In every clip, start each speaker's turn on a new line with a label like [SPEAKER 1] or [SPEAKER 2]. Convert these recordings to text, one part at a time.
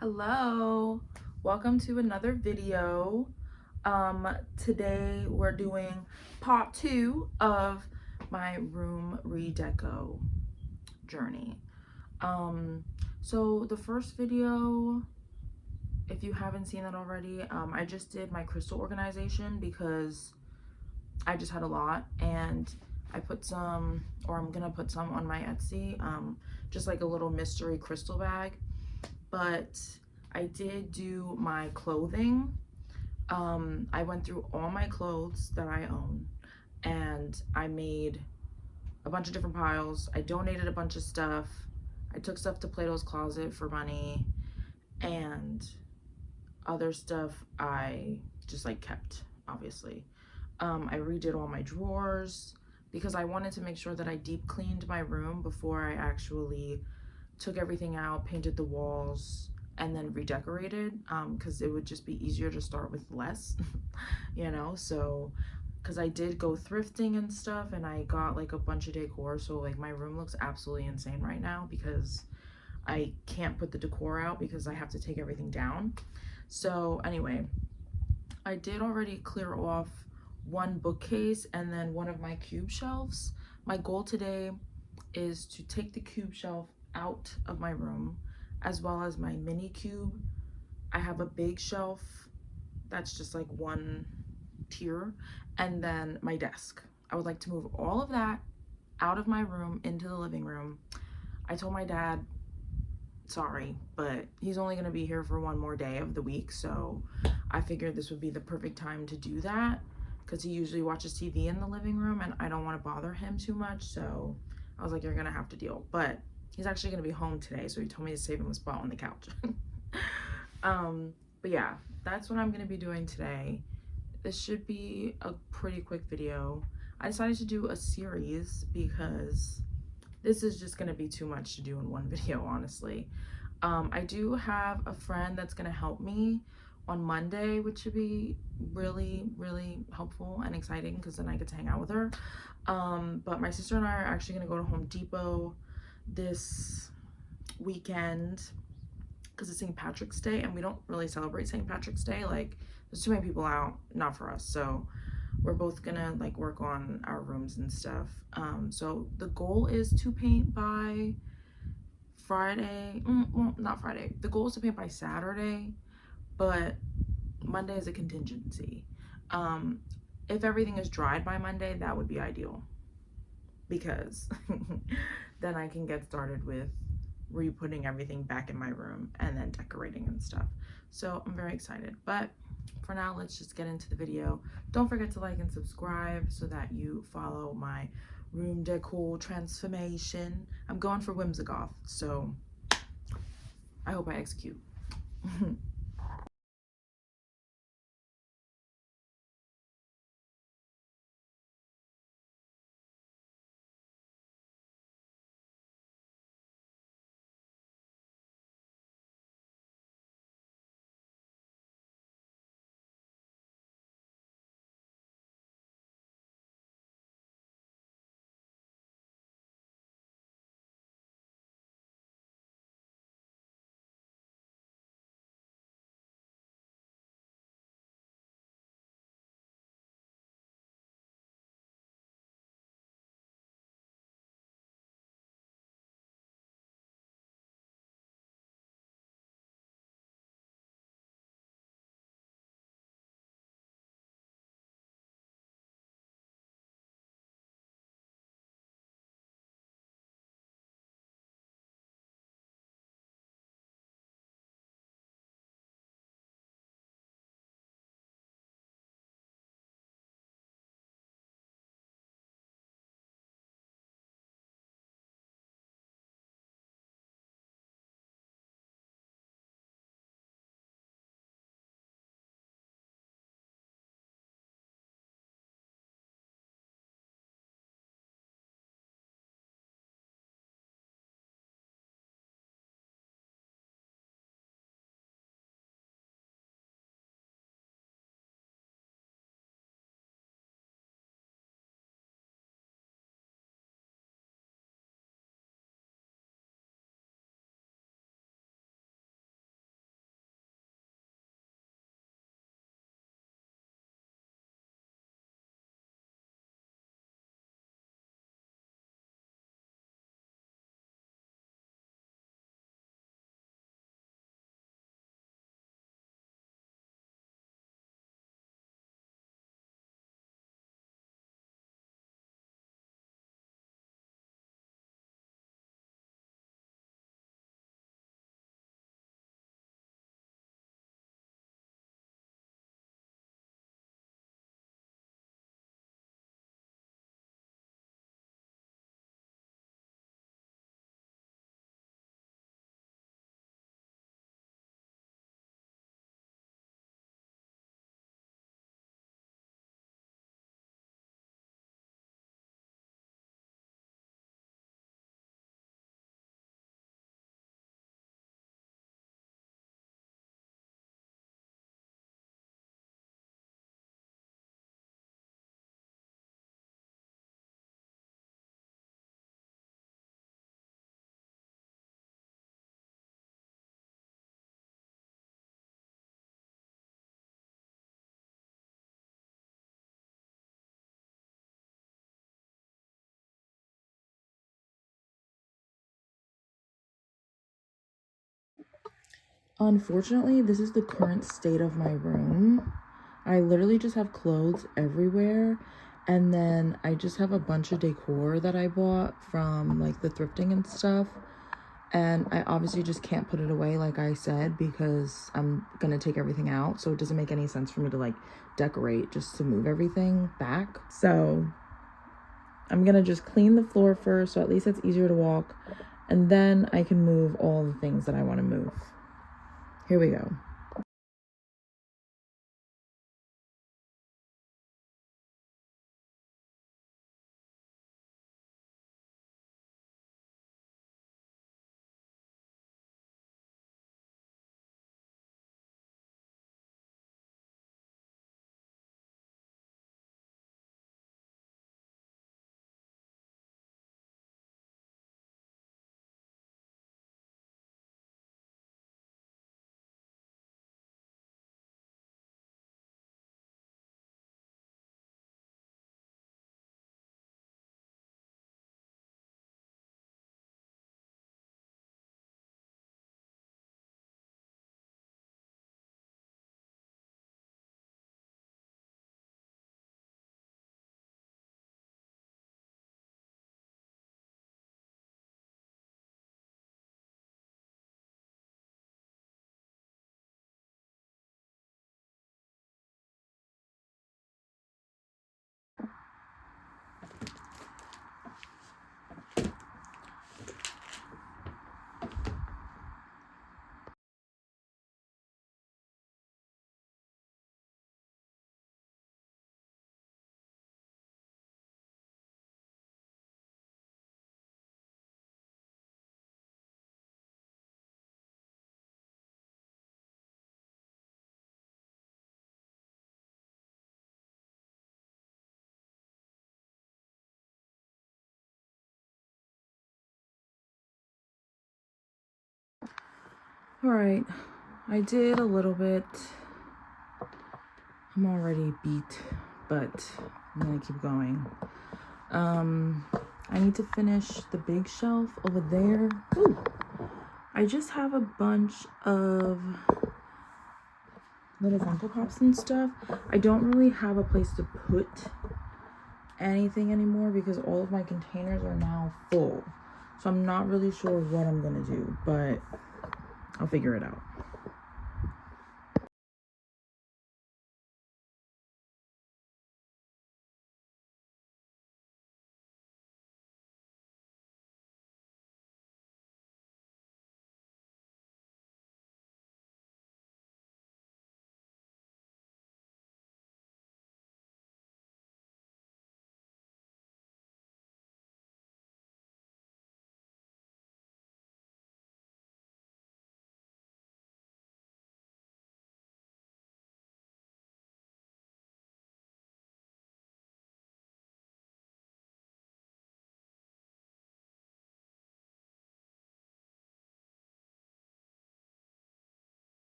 [SPEAKER 1] Hello, welcome to another video. Today we're doing part 2 of my room redeco journey. So the first video, if you haven't seen that already, I just did my crystal organization because I just had a lot, and I put some, or I'm gonna put some on my Etsy, just like a little mystery crystal bag. But I did do my clothing. I went through all my clothes that I own and I made a bunch of different piles. I donated a bunch of stuff. I took stuff to Plato's Closet for money, and other stuff I just like kept, obviously. I redid all my drawers because I wanted to make sure that I deep cleaned my room before I actually took everything out, painted the walls, and then redecorated, because it would just be easier to start with less, you know. So because I did go thrifting and stuff, and I got like a bunch of decor, so like my room looks absolutely insane right now because I can't put the decor out because I have to take everything down. So anyway, I did already clear off one bookcase and then one of my cube shelves. My goal today is to take the cube shelf out of my room, as well as my mini cube. I have a big shelf that's just like one tier, and then my desk. I would like to move all of that out of my room into the living room. I told my dad, sorry, but he's only going to be here for one more day of the week, so I figured this would be the perfect time to do that because he usually watches TV in the living room and I don't want to bother him too much. So I was like, you're gonna have to deal. But he's actually gonna be home today, so he told me to save him a spot on the couch. But yeah, that's what I'm gonna be doing today. This should be a pretty quick video. I decided to do a series because this is just gonna be too much to do in one video, honestly. I do have a friend that's gonna help me on Monday, which should be really helpful and exciting because then I get to hang out with her. But my sister and I are actually gonna go to Home Depot this weekend because it's St. Patrick's Day and we don't really celebrate St. Patrick's Day. Like, there's too many people out, not for us. So we're both gonna like work on our rooms and stuff. So the goal is to paint by Friday. Well, not Friday. The goal is to paint by Saturday, but Monday is a contingency. If everything is dried by Monday, that would be ideal because then I can get started with re-putting everything back in my room and then decorating and stuff. So I'm very excited. But for now, let's just get into the video. Don't forget to like and subscribe so that you follow my room decor transformation. I'm going for whimsigoth, so I hope I execute. Unfortunately, this is the current state of my room. I literally just have clothes everywhere, and then I just have a bunch of decor that I bought from like the thrifting and stuff, and I obviously just can't put it away like I said because I'm gonna take everything out, so it doesn't make any sense for me to like decorate just to move everything back. So I'm gonna just clean the floor first, so at least it's easier to walk, and then I can move all the things that I want to move. Here we go. All right, I did a little bit. I'm already beat, but I'm gonna keep going. I need to finish the big shelf over there. Ooh. I just have a bunch of little Funko Pops and stuff. I don't really have a place to put anything anymore because all of my containers are now full. So I'm not really sure what I'm gonna do, but I'll figure it out.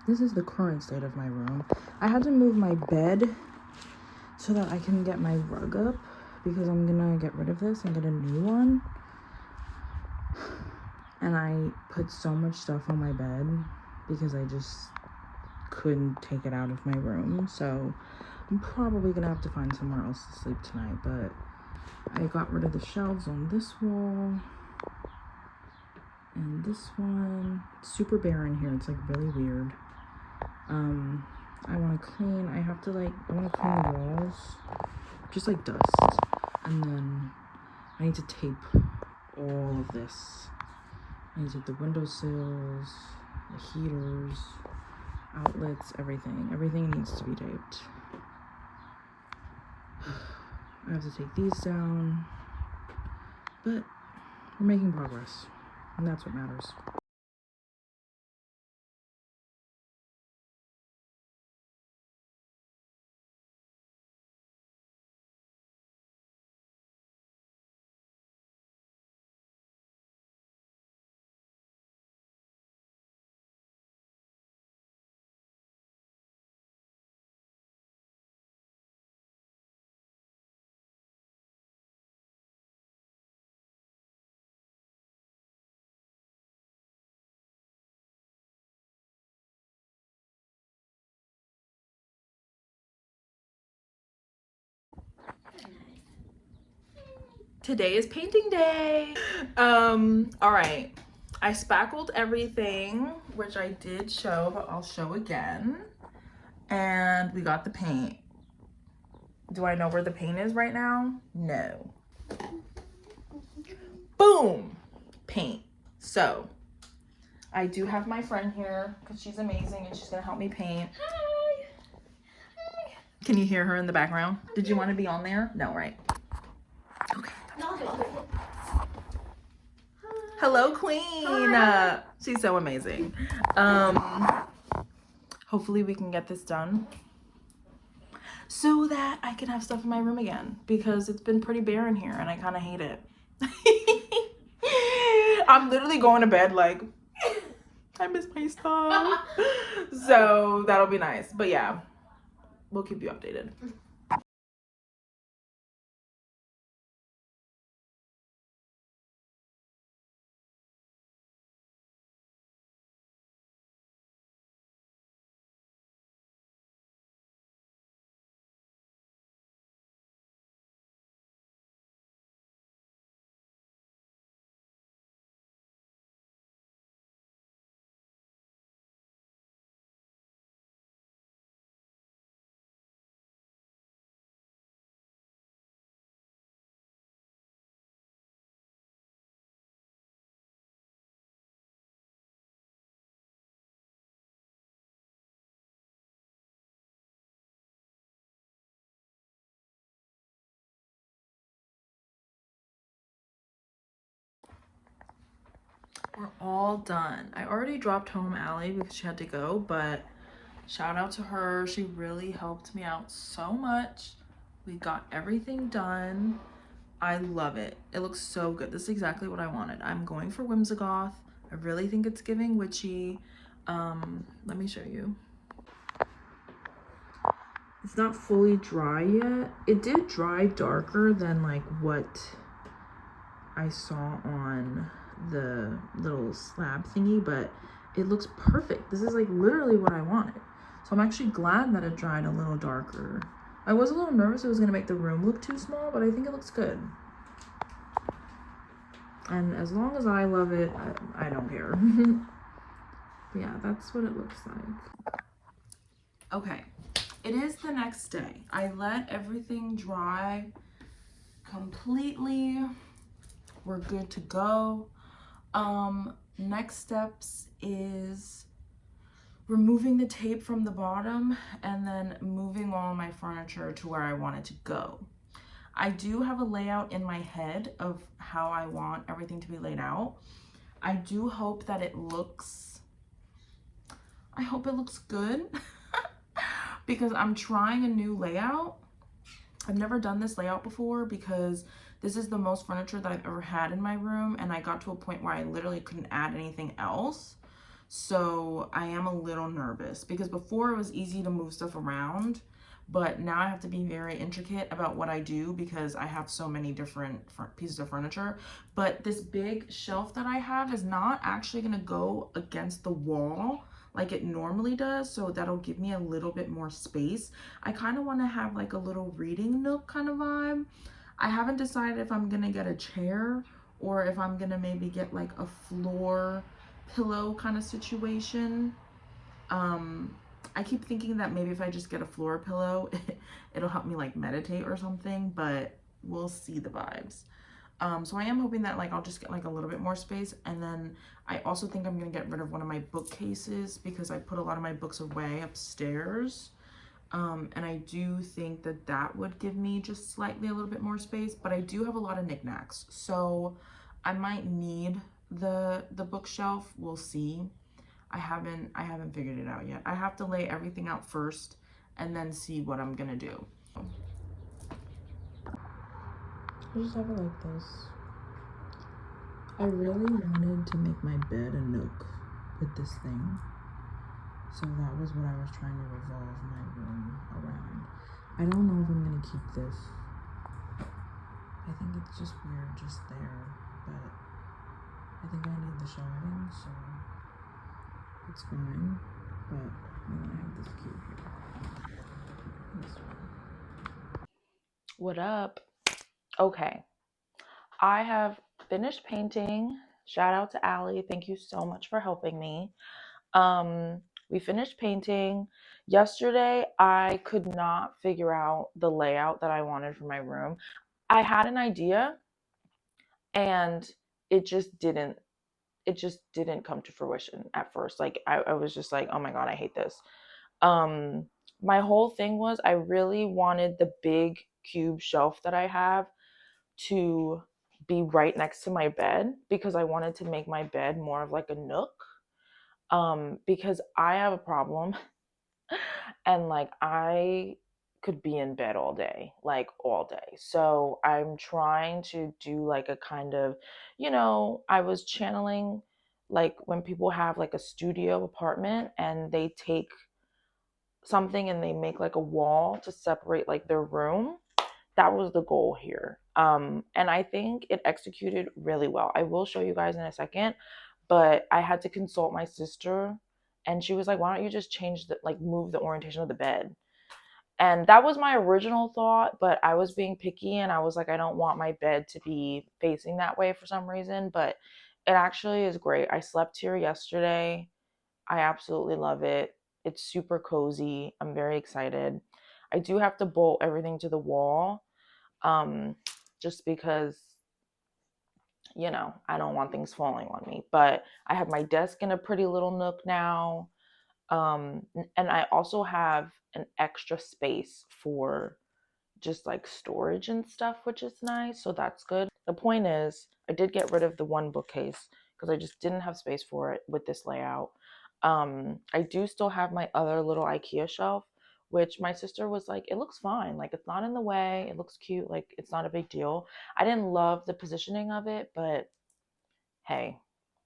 [SPEAKER 1] this is the current state of my room. I had to move my bed so that I can get my rug up because I'm gonna get rid of this and get a new one. And I put so much stuff on my bed because I just couldn't take it out of my room. So I'm probably gonna have to find somewhere else to sleep tonight. But I got rid of the shelves on this wall and this one. It's super bare in here. It's like really weird. I want to clean. I want to clean the walls, just like dust. And then I need to tape all of this. I need to tape the windowsills, the heaters, outlets, everything. Everything needs to be taped. I have to take these down, but we're making progress, and that's what matters. Today is painting day. All right. I spackled everything, which I did show, but I'll show again. And we got the paint. Do I know where the paint is right now? No. Boom! Paint. So, I do have my friend here because she's amazing and she's gonna help me paint. Hi! Hi! Can you hear her in the background? Did you want to be on there? No, right? Okay. Hello, Queen. She's so amazing. Hopefully we can get this done so that I can have stuff in my room again because it's been pretty bare in here and I kind of hate it. I'm literally going to bed like I miss my stuff. So that'll be nice. But yeah, we'll keep you updated. We're all done. I already dropped home Allie because she had to go, but shout out to her. She really helped me out so much. We got everything done. I love it. It looks so good. This is exactly what I wanted. I'm going for Whimsigoth. I really think it's giving witchy. Let me show you. It's not fully dry yet. It did dry darker than like what I saw on the little slab thingy, but it looks perfect. This is like literally what I wanted. So I'm actually glad that it dried a little darker. I was a little nervous it was gonna make the room look too small, but I think it looks good. And as long as I love it, I don't care. But yeah, that's what it looks like. Okay, it is the next day. I let everything dry completely. We're good to go. Next steps is removing the tape from the bottom and then moving all my furniture to where I want it to go. I do have a layout in my head of how I want everything to be laid out. I do hope that it looks, I hope it looks good because I'm trying a new layout. I've never done this layout before because this is the most furniture that I've ever had in my room, and I got to a point where I literally couldn't add anything else. So I am a little nervous because before it was easy to move stuff around, but now I have to be very intricate about what I do because I have so many different pieces of furniture. But this big shelf that I have is not actually going to go against the wall like it normally does, so that'll give me a little bit more space. I kind of want to have like a little reading nook kind of vibe. I haven't decided if I'm going to get a chair or if I'm going to maybe get like a floor pillow kind of situation. Um, I keep thinking that maybe if I just get a floor pillow, it'll help me like meditate or something, but we'll see the vibes. So I am hoping that like I'll just get like a little bit more space, and then I also think I'm gonna get rid of one of my bookcases because I put a lot of my books away upstairs. And I do think that that would give me just slightly a little bit more space, but I do have a lot of knickknacks, so I might need the bookshelf. We'll see. I haven't figured it out yet. I have to lay everything out first and then see what I'm gonna do. I just have it like this. I really wanted to make my bed a nook with this thing. So that was what I was trying to revolve my room around. I don't know if I'm gonna keep this. I think it's just weird just there, but I think I need the shelving, so it's fine. But then I have this cube here. This one. What up? Okay. I have finished painting. Shout out to Allie. Thank you so much for helping me. We finished painting. Yesterday, I could not figure out the layout that I wanted for my room. I had an idea and it just didn't come to fruition at first. Like I was just like, oh my God, I hate this. My whole thing was I really wanted the big cube shelf that I have to be right next to my bed because I wanted to make my bed more of like a nook. Because I have a problem and like I could be in bed all day, like all day. So I'm trying to do like a kind of, I was channeling like when people have like a studio apartment and they take something and they make like a wall to separate like their room. That was the goal here. And I think it executed really well. I will show you guys in a second, but I had to consult my sister and she was like, why don't you just change the, like move the orientation of the bed? And that was my original thought, but I was being picky and I was like, I don't want my bed to be facing that way for some reason, but it actually is great. I slept here yesterday. I absolutely love it. It's super cozy. I'm very excited. I do have to bolt everything to the wall, just because, I don't want things falling on me. But I have my desk in a pretty little nook now. And I also have an extra space for just like storage and stuff, which is nice. So that's good. The point is, I did get rid of the one bookcase because I just didn't have space for it with this layout. I do still have my other little IKEA shelf, which my sister was like, it looks fine. Like, it's not in the way. It looks cute. Like, it's not a big deal. I didn't love the positioning of it, but hey,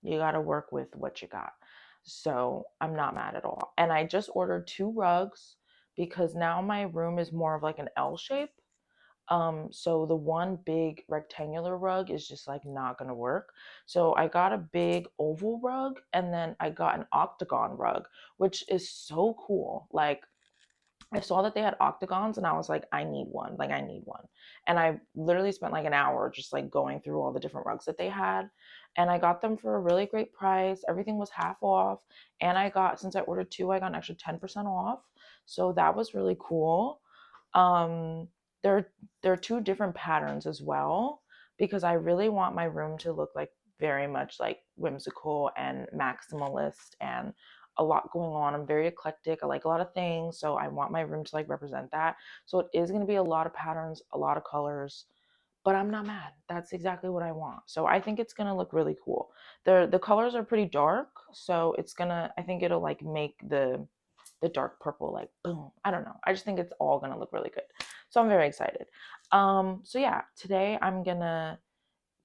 [SPEAKER 1] you got to work with what you got. So I'm not mad at all. And I just ordered 2 rugs because now my room is more of like an L shape. So the one big rectangular rug is just like not gonna work. So I got a big oval rug and then I got an octagon rug, which is so cool. Like I saw that they had octagons and I was like, I need one. Like I need one. And I literally spent like an hour just like going through all the different rugs that they had. And I got them for a really great price. Everything was half off. And since I ordered 2, I got an extra 10% off. So that was really cool. Um, there are 2 different patterns as well because I really want my room to look like very much like whimsical and maximalist and a lot going on. I'm very eclectic. I like a lot of things, so I want my room to like represent that. So it is going to be a lot of patterns, a lot of colors, but I'm not mad. That's exactly what I want. So I think it's going to look really cool. The colors are pretty dark, so I think it'll like make the dark purple like boom. I don't know. I just think it's all going to look really good. So I'm very excited. So yeah, today I'm going to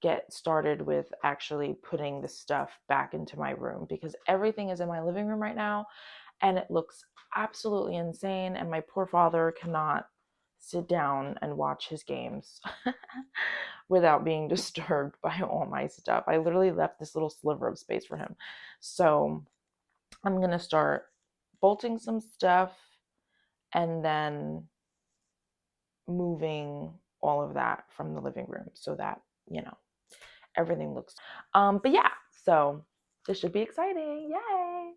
[SPEAKER 1] get started with actually putting the stuff back into my room, because everything is in my living room right now and it looks absolutely insane, and my poor father cannot sit down and watch his games without being disturbed by all my stuff. I literally left this little sliver of space for him. So I'm going to start bolting some stuff and then moving all of that from the living room so that, everything looks. But yeah, so this should be exciting. Yay!